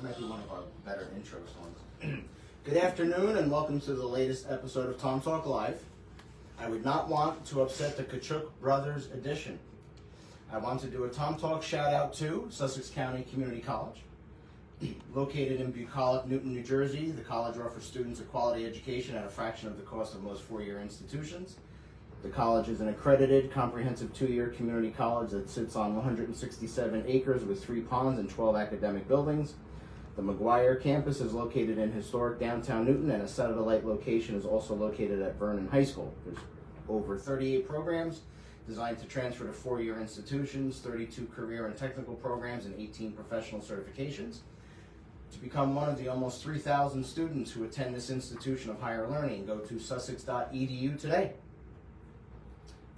Might be one of our better intro songs. Good afternoon and welcome to the latest episode of Tom Talk Live. I would not want to upset the Kachuk Brothers edition. I want to do a Tom Talk shout out to Sussex County Community College. Located in Bucolic, Newton, New Jersey, the college offers students a quality education at a fraction of the cost of most four-year institutions. The college is an accredited, comprehensive two-year community college that sits on 167 acres with 3 ponds and 12 academic buildings. The McGuire campus is located in historic downtown Newton, and a satellite location is also located at Vernon High School. There's over 38 programs designed to transfer to four-year institutions, 32 career and technical programs, and 18 professional certifications. To become one of the almost 3,000 students who attend this institution of higher learning, go to sussex.edu today.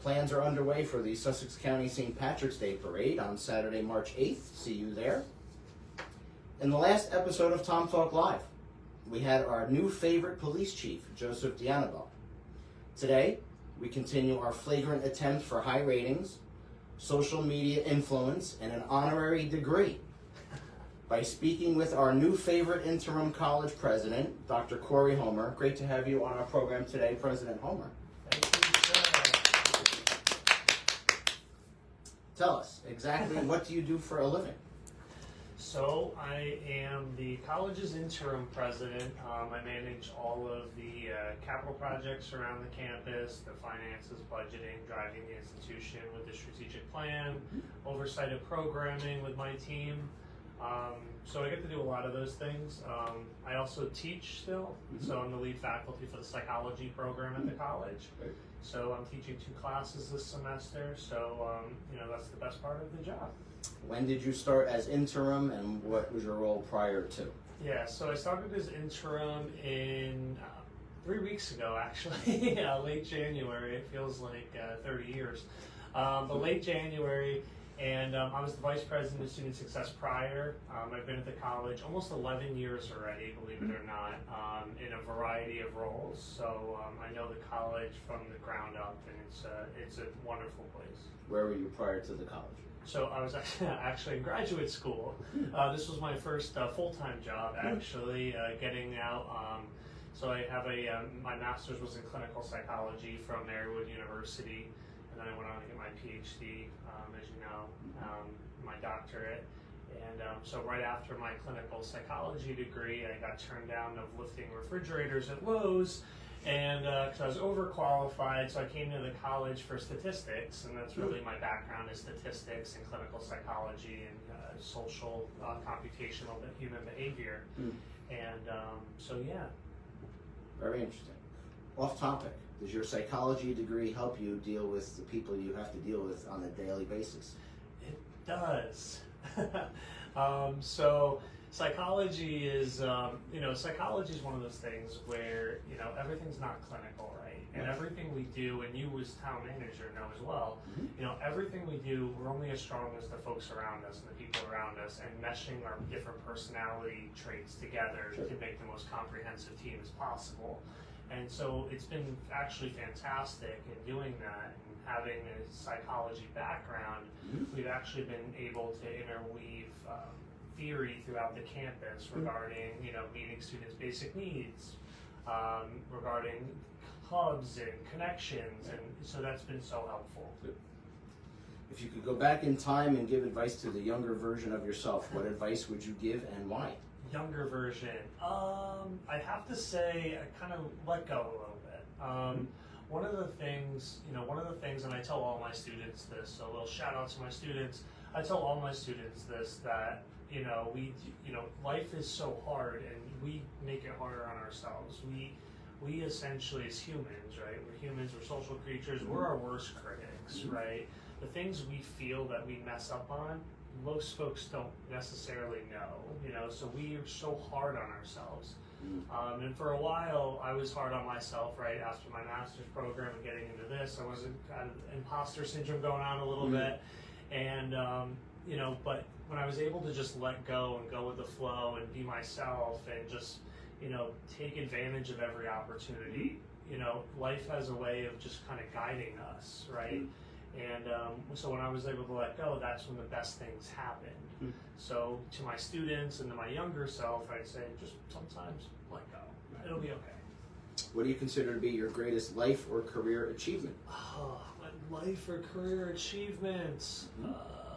Plans are underway for the Sussex County St. Patrick's Day Parade on Saturday, March 8th. See you there. In the last episode of Tom Talk Live, we had our new favorite police chief, Joseph Dianabel. Today, we continue our flagrant attempt for high ratings, social media influence, and an honorary degree by speaking with our new favorite interim college president, Dr. Cory Homer. Great to have you on our program today, President Homer. Thank you, sir. Tell us, exactly what do you do for a living? So I am the college's interim president. I manage all of the capital projects around the campus, the finances, budgeting, driving the institution with the strategic plan, oversight of programming with my team. So I get to do a lot of those things. I also teach still, so I'm the lead faculty for the psychology program at the college. So I'm teaching 2 classes this semester, so that's the best part of the job. When did you start as interim, and what was your role prior to? Yeah, so I started as interim in 3 weeks ago, actually. Late January. It feels like 30 years. But late January, and I was the vice president of student success prior. I've been at the college almost 11 years already, believe it or not, in a variety of roles. So I know the college from the ground up, and it's a wonderful place. Where were you prior to the college? So I was actually in graduate school. This was my first full-time job, actually, getting out. So I have my master's was in clinical psychology from Marywood University, and then I went on to get my PhD, as you know, my doctorate. And so right after my clinical psychology degree, I got turned down of lifting refrigerators at Lowe's. And because I was overqualified, so I came to the college for statistics, and that's really my background is statistics and clinical psychology and social computational human behavior. And so yeah. Very interesting. Off topic, does your psychology degree help you deal with the people you have to deal with on a daily basis? It does. So psychology is, psychology is one of those things where, everything's not clinical, right? And everything we do, and you as town manager know as well, everything we do, we're only as strong as the folks around us and the people around us, and meshing our different personality traits together to make the most comprehensive team as possible. And so it's been actually fantastic in doing that, and having a psychology background, we've actually been able to interweave theory throughout the campus regarding, meeting students' basic needs, regarding clubs and connections, and so that's been so helpful. If you could go back in time and give advice to the younger version of yourself, what advice would you give and why? Younger version, I'd have to say I kind of let go a little bit. One of the things, and I tell all my students this, so a little shout out to my students. I tell all my students this, that life is so hard, and we make it harder on ourselves. We essentially, as humans, right? We're humans. We're social creatures. We're our worst critics, right? The things we feel that we mess up on, most folks don't necessarily know. So we are so hard on ourselves. And for a while, I was hard on myself, right? After my master's program and getting into this, I was kind of imposter syndrome going on a little bit. And but when I was able to just let go and go with the flow and be myself and just take advantage of every opportunity, life has a way of just kind of guiding us, right? And so when I was able to let go, that's when the best things happened. So to my students and to my younger self, I'd say just sometimes let go. It'll be okay. What do you consider to be your greatest life or career achievement? Oh, my life or career achievements.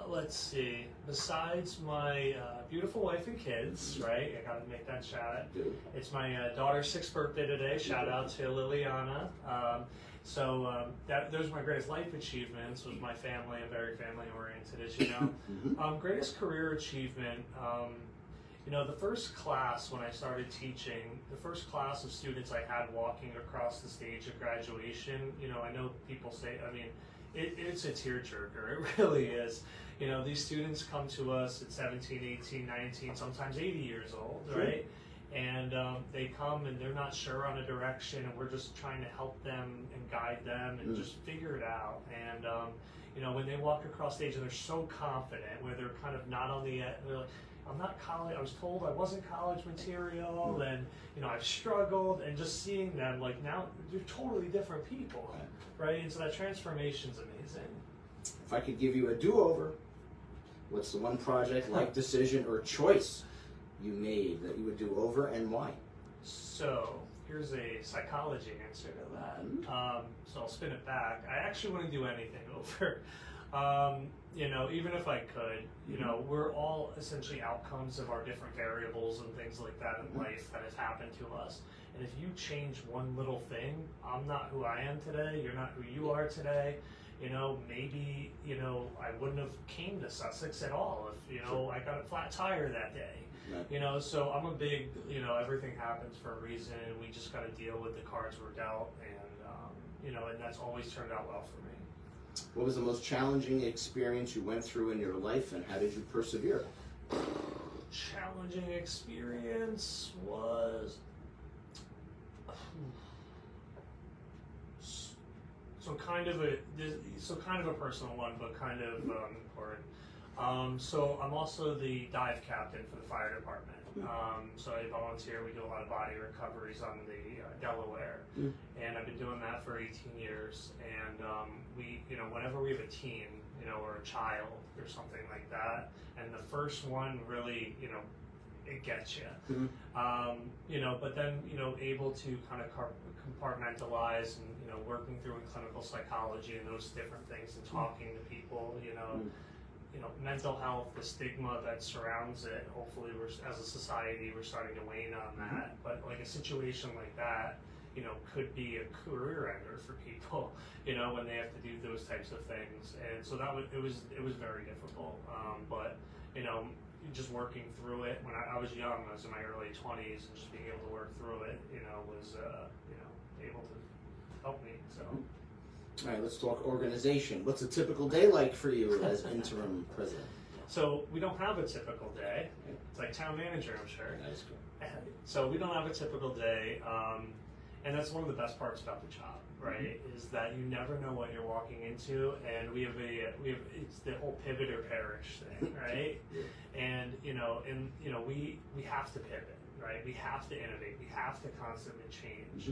Let's see. Besides my beautiful wife and kids, right? I gotta make that shout out. It's my daughter's 6th birthday today. Shout out to Liliana. Those are my greatest life achievements. Was my family. I'm very family oriented, as you know. Greatest career achievement. The first class when I started teaching, the first class of students I had walking across the stage of graduation. I know people say, it's a tearjerker. It really is. These students come to us at 17, 18, 19, sometimes 80 years old, right? And they come and they're not sure on a direction, and we're just trying to help them and guide them and just figure it out. And when they walk across stage and they're so confident, where they're kind of not on the edge, they're like, I'm not college. I was told I wasn't college material, and I've struggled, and just seeing them like now they're totally different people, right? And so that transformation's amazing. If I could give you a do-over, what's the one project, life decision, or choice you made that you would do over, and why? So here's a psychology answer to that. So I'll spin it back. I actually wouldn't do anything over. Even if I could, we're all essentially outcomes of our different variables and things like that in life that have happened to us. And if you change one little thing, I'm not who I am today, you're not who you are today. Maybe, I wouldn't have came to Sussex at all if, I got a flat tire that day. Right. So I'm a big, everything happens for a reason, and we just got to deal with the cards we're dealt, and, and that's always turned out well for me. What was the most challenging experience you went through in your life, and how did you persevere? Challenging experience was kind of a personal one, but kind of important. So I'm also the dive captain for the fire department. So I volunteer. We do a lot of body recoveries on the Delaware, and I've been doing that for 18 years. And we, whenever we have a teen, or a child or something like that, and the first one really, it gets you. But then, able to kind of compartmentalize and, working through in clinical psychology and those different things and talking to people, mental health, the stigma that surrounds it. Hopefully, as a society, we're starting to wane on that. But like a situation like that, could be a career ender for people, when they have to do those types of things. And so it was very difficult. But just working through it. When I was young, I was in my early 20s, and just being able to work through it, was able to help me. So. All right, let's talk organization. What's a typical day like for you as interim president? So we don't have a typical day. It's like town manager, I'm sure. That is good. So we don't have a typical day, and that's one of the best parts about the job, right? Is that you never know what you're walking into, and we have it's the whole pivot or perish thing, right? And we have to pivot, right? We have to innovate. We have to constantly change.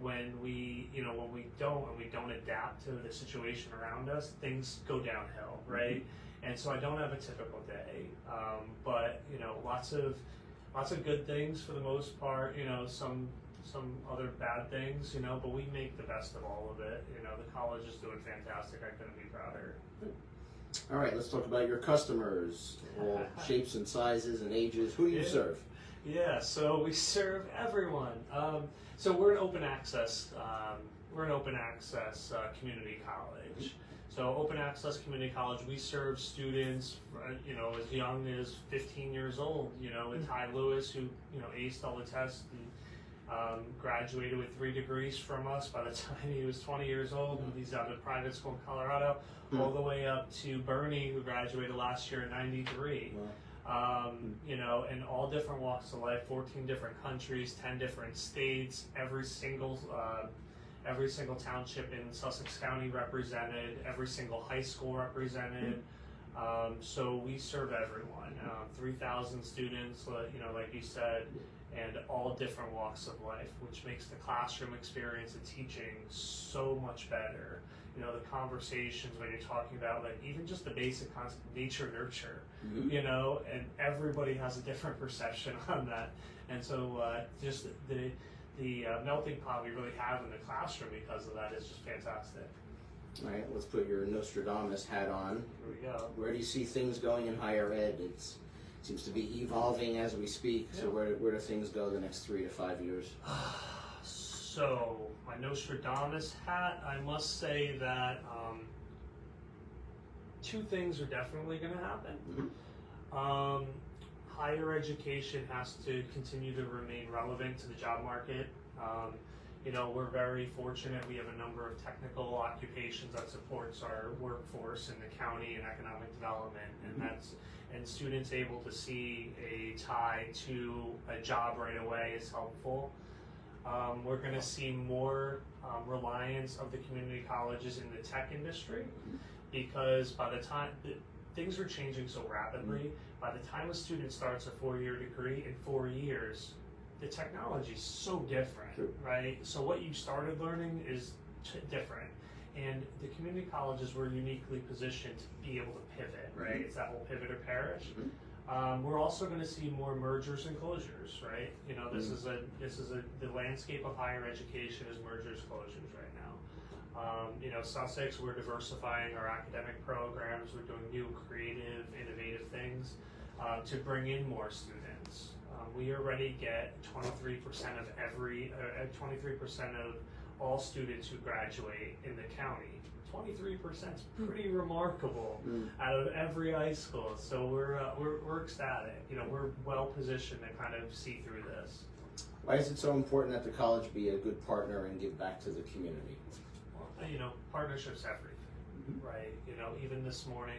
When we don't adapt to the situation around us, things go downhill, right? And so I don't have a typical day, but lots of good things for the most part. Some other bad things, but we make the best of all of it. The college is doing fantastic. I couldn't be prouder. All right, let's talk about your customers, all shapes and sizes and ages. Who do you serve? Yeah, so we serve everyone. So we're an open access. Community college. So open access community college. We serve students, as young as 15 years old. With Ty Lewis, who aced all the tests and graduated with 3 degrees from us by the time he was 20 years old. And he's out of private school in Colorado, all the way up to Bernie, who graduated last year in '93. And all different walks of life, 14 different countries, 10 different states, every single every single township in Sussex County represented, every single high school represented. So we serve everyone, 3,000 students, like you said, and all different walks of life, which makes the classroom experience and teaching so much better. The conversations when you're talking about like even just the basic concept of nature nurture, and everybody has a different perception on that. And so just the melting pot we really have in the classroom because of that is just fantastic. All right, let's put your Nostradamus hat on. Here we go. Where do you see things going in higher ed? It seems to be evolving as we speak. So where do things go the next 3 to 5 years? So my Nostradamus hat, I must say that two things are definitely going to happen. Higher education has to continue to remain relevant to the job market. We're very fortunate. We have a number of technical occupations that supports our workforce in the county and economic development, and students able to see a tie to a job right away is helpful. We're going to see more reliance of the community colleges in the tech industry, because by the time things are changing so rapidly, by the time a student starts a 4-year degree in 4 years, the technology is so different, right? So what you started learning is different, and the community colleges were uniquely positioned to be able to pivot, right? It's that whole pivot or perish. We're also going to see more mergers and closures, right? The landscape of higher education is mergers, closures right now. Sussex, we're diversifying our academic programs. We're doing new, creative, innovative things to bring in more students. We already get 23% of all students who graduate in the county. 23% is pretty remarkable out of every high school. So we're ecstatic. We're well positioned to kind of see through this. Why is it so important that the college be a good partner and give back to the community? Partnerships everything, right? Even this morning,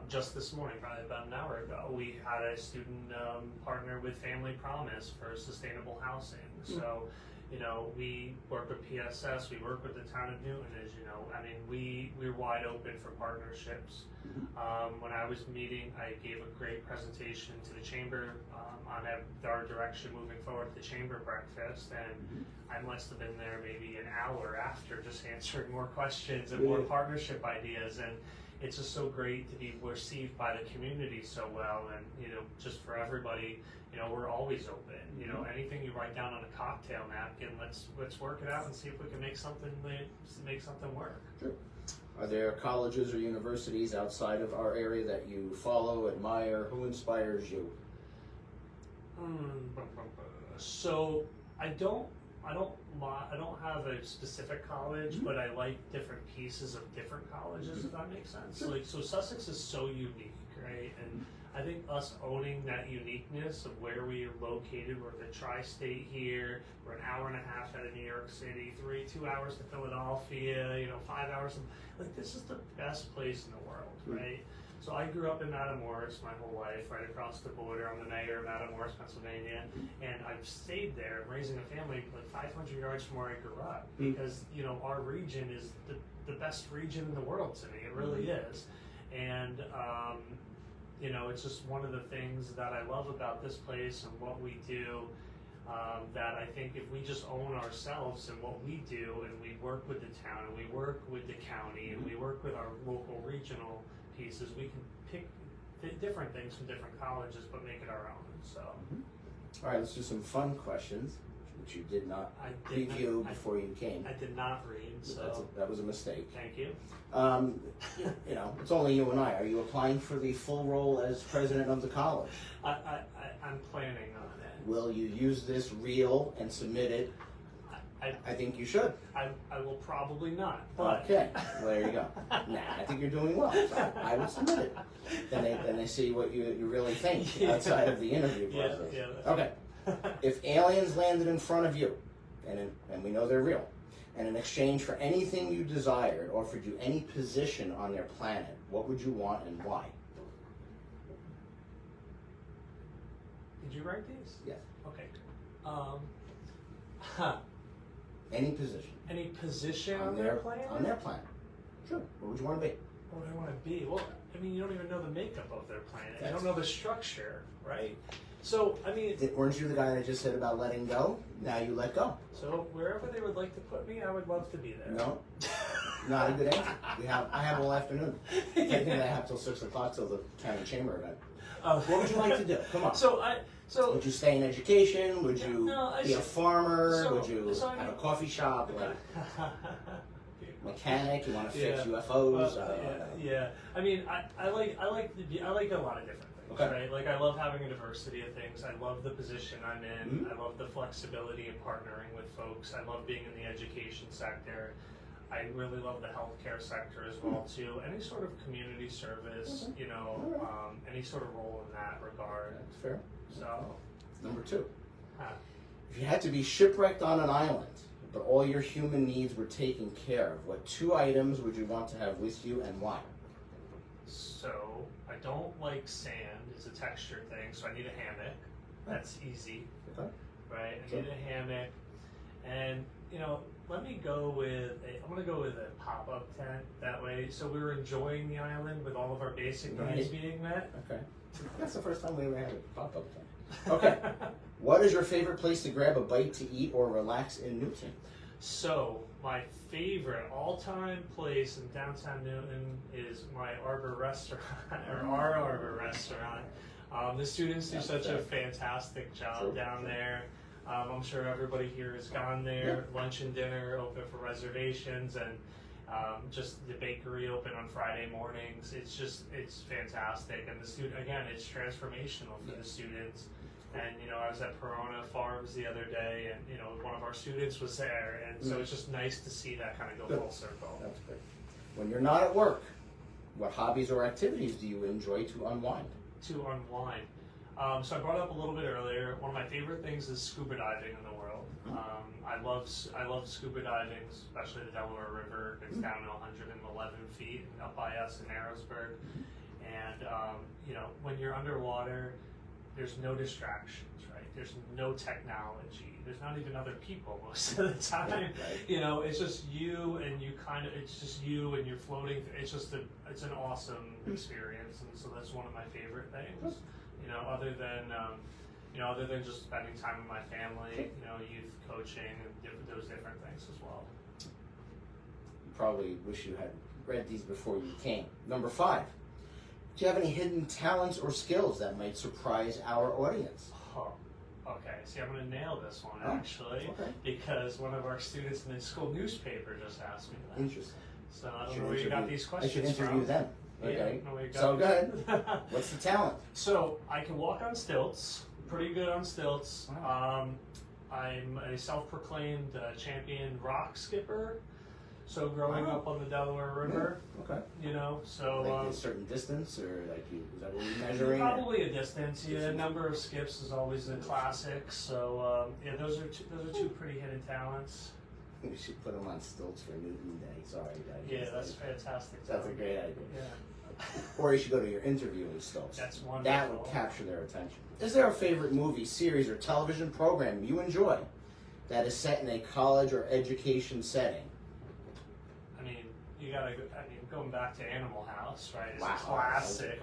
just this morning, probably about an hour ago, we had a student partner with Family Promise for sustainable housing. So, we work with PSS, we work with the town of Newton, as you know. I mean, we're wide open for partnerships. When I was meeting, I gave a great presentation to the chamber on our direction moving forward at the chamber breakfast, and I must have been there maybe an hour after, just answering more questions and more partnership ideas. And it's just so great to be received by the community so well, and just for everybody, we're always open. Anything you write down on a cocktail napkin, let's work it out and see if we can make something work. Sure. Are there colleges or universities outside of our area that you follow, admire? Who inspires you? So I don't have a specific college, but I like different pieces of different colleges, if that makes sense. So Sussex is so unique, right? And I think us owning that uniqueness of where we are located, we're the tri-state here, we're an hour and a half out of New York City, 2 hours to Philadelphia, 5 hours, this is the best place in the world, right? So I grew up in Matamoros my whole life, right across the border. I'm the mayor of Matamoros, Pennsylvania, and I've stayed there, raising a family 500 yards from where I grew up, because our region is the best region in the world to me. It really is, and it's just one of the things that I love about this place and what we do. That I think if we just own ourselves and what we do, and we work with the town, and we work with the county, and we work with our local regional pieces, we can pick different things from different colleges but make it our own. So all right, let's do some fun questions, which you did not review before you came. I did not read, so that was a mistake. Thank you. It's only you and I. Are you applying for the full role as president of the college? I'm planning on it. Will you use this reel and submit it? I think you should. I will probably not. But. Okay, well, there you go. I think you're doing well. So I would submit it. Then they see what you really think outside of the interview process. Okay. If aliens landed in front of you, and we know they're real, and in exchange for anything you desired, offered you any position on their planet, what would you want and why? Did you write these? Yes. Okay. Any position. Any position on their planet? On their planet. Sure. What would you want to be? What would I want to be? Well, I mean, you don't even know the makeup of their planet. You don't know the structure, right? So, I mean... Weren't you the guy that just said about letting go? Now you let go. So, wherever they would like to put me, I would love to be there. No. Not a good answer. I have all afternoon. I think I have till 6 o'clock till the county chamber event. What would you like to do? Come on. Would you stay in education? Would you be a farmer? Would you have a coffee shop? Like mechanic? You want to fix UFOs? Yeah. I mean, I like a lot of different things. Okay. Right? Like I love having a diversity of things. I love the position I'm in. I love the flexibility of partnering with folks. I love being in the education sector. I really love the healthcare sector as well too. Any sort of community service, any sort of role in that regard. That's fair. So, number 2. If you had to be shipwrecked on an island, but all your human needs were taken care of, what 2 items would you want to have with you and why? So, I don't like sand. It's a texture thing, so I need a hammock. That's easy. Okay. Right? I need a hammock. And, let me go with I'm going to go with a pop-up tent that way. So we were enjoying the island with all of our basic needs being met. Okay. That's the first time we ever had a pop-up tent. Okay. What is your favorite place to grab a bite to eat or relax in Newton? So my favorite all-time place in downtown Newton is my Arbor restaurant, or our Arbor restaurant. The students do such a fantastic job down there. I'm sure everybody here has gone there. Lunch and dinner open for reservations, and just the bakery open on Friday mornings. It's fantastic, and the student again, it's transformational for the students. And I was at Perona Farms the other day, and one of our students was there, and so it's just nice to see that kind of go full circle. That's good. When you're not at work, what hobbies or activities do you enjoy to unwind? To unwind. So I brought it up a little bit earlier. One of my favorite things is scuba diving in the world. I love scuba diving, especially the Delaware River. It's down to 111 feet up by us in Narrowsburg. And when you're underwater, there's no distractions, right? There's no technology. There's not even other people most of the time. It's just you and it's just you and you're floating. It's an awesome experience, and so that's one of my favorite things. Other than just spending time with my family, youth coaching and those different things as well. You probably wish you had read these before you came. Number 5. Do you have any hidden talents or skills that might surprise our audience? Oh, okay. See, I'm going to nail this one actually, because one of our students in the school newspaper just asked me that. Interesting. So I don't know where you got these questions from. I should interview them. Okay. Yeah, so go ahead. What's the talent? So I can walk on stilts. Pretty good on stilts. Wow. I'm a self-proclaimed champion rock skipper. So growing up on the Delaware River, so like a certain distance, or like is that what you're measuring? Probably a distance. Yeah, number of skips is always a classic. So those are two pretty hidden talents. We should put them on stilts for Newton Day. Sorry, guys. Yeah, that's fantastic. That's a great idea. Yeah. Or you should go to your interview in stilts. That's wonderful. That would capture their attention. Is there a favorite movie, series, or television program you enjoy that is set in a college or education setting? I mean, going back to Animal House, right? It's a classic.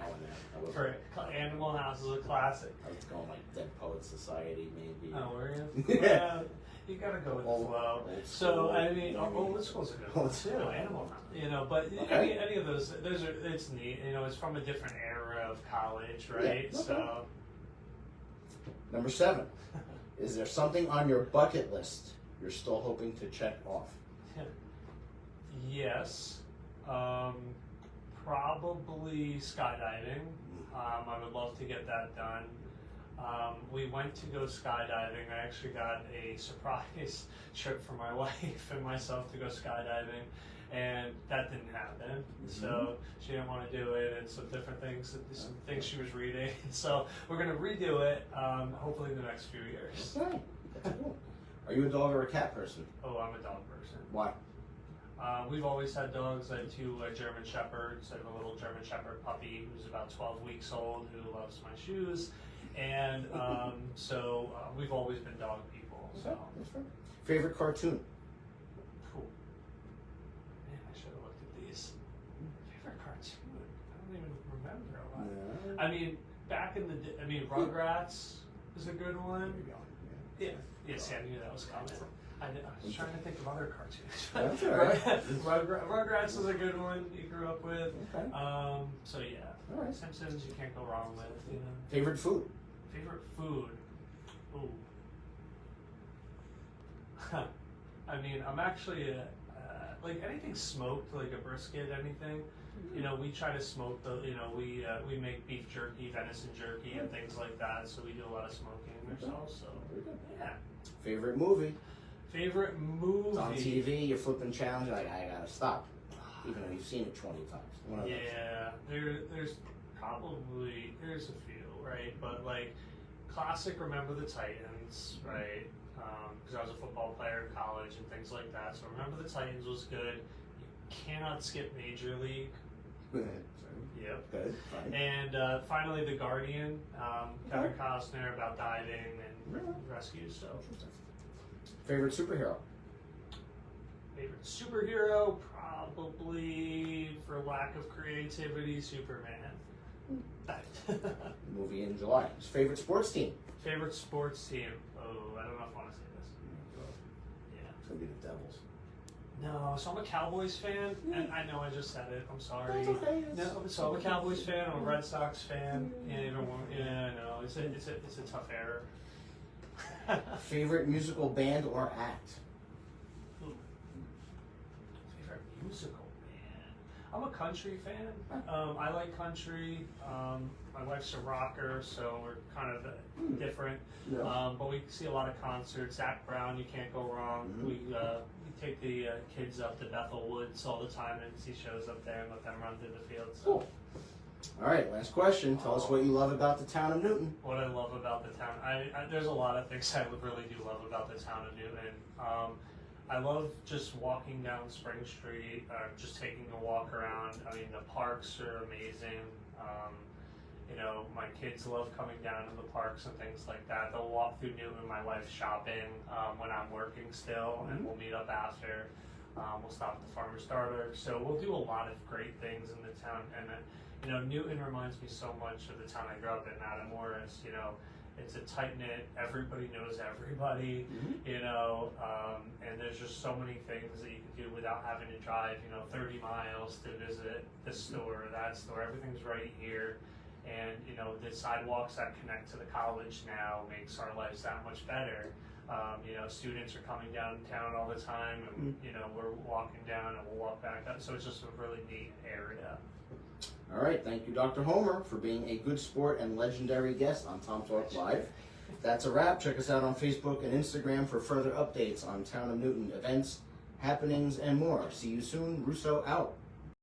Animal House is a classic. I was going like Dead Poets Society, maybe. Oh, were you? Yeah. You gotta go with the flow. So I mean, old school's a good one too. Animal House, but any of those are it's neat. It's from a different era of college, right? Yeah, so. Number 7, is there something on your bucket list you're still hoping to check off? Yes, probably skydiving. I would love to get that done. We went to go skydiving. I actually got a surprise trip for my wife and myself to go skydiving, and that didn't happen. So she didn't want to do it, and some different things, some things she was reading. So we're going to redo it, hopefully in the next few years. Okay, that's cool. Are you a dog or a cat person? Oh, I'm a dog person. Why? We've always had dogs. I have 2 German Shepherds. I have a little German Shepherd puppy who's about 12 weeks old who loves my shoes. And so we've always been dog people. So. That's fair. Favorite cartoon? remember a lot. No. I mean, back in the day, I mean, Rugrats is a good one. Yeah, yes, I knew that was coming. I was trying to think of other cartoons. That's all right. Rugrats is a good one you grew up with. Okay. So yeah, All right. Simpsons you can't go wrong with. You know. Favorite food? Favorite food? Ooh. I mean, I'm actually like anything smoked, like a brisket, anything. You know, we try to smoke the. You know, we make beef jerky, venison jerky, and things like that. So we do a lot of smoking ourselves. So yeah. Favorite movie? Favorite movie? It's on TV. You're flipping challenge. You're like, I gotta stop, even though you've seen it 20 times. One of those. Yeah, there's a few, right? But like classic, Remember the Titans, right? Because I was a football player in college and things like that. So Remember the Titans was good. You cannot skip Major League. Yep. Good. Fine. And finally, The Guardian, Kevin Costner about diving and rescue. So Favorite superhero? favorite superhero, probably for lack of creativity, Superman. Movie in July. Favorite sports team? Favorite sports team? Oh, I don't know if I want to say this. Yeah. It's gonna be the Devils. No, so I'm a Cowboys fan, and I know I just said it. I'm sorry. That's okay. No, so I'm a Cowboys fan. I'm a Red Sox fan. Yeah, no, it's a tough error. Favorite musical band or act? Ooh. Favorite musical band? I'm a country fan. I like country. My wife's a rocker, so we're kind of different. Yeah. But we see a lot of concerts. Zach Brown, you can't go wrong. Mm-hmm. We take the kids up to Bethel Woods all the time and see shows up there and let them run through the field. So. Cool. All right, last question. Tell us what you love about the town of Newton. What I love about the town, there's a lot of things I really do love about the town of Newton. I love just walking down Spring Street, just taking a walk around. I mean, the parks are amazing. You know, my kids love coming down to the parks and things like that. They'll walk through Newton, my wife's shopping when I'm working still, and we'll meet up after. We'll stop at the Farmer's Starter. So we'll do a lot of great things in the town. And you know, Newton reminds me so much of the town I grew up in, Matamoras. You know, it's a tight-knit, everybody knows everybody, you know, and there's just so many things that you can do without having to drive, you know, 30 miles to visit this store or that store. Everything's right here. And, you know, the sidewalks that connect to the college now makes our lives that much better. You know, students are coming downtown all the time, and, you know, we're walking down and we'll walk back up. So it's just a really neat area. All right, thank you, Dr. Homer, for being a good sport and legendary guest on Tom Talk Live. That's a wrap. Check us out on Facebook and Instagram for further updates on Town of Newton events, happenings, and more. See you soon. Russo out.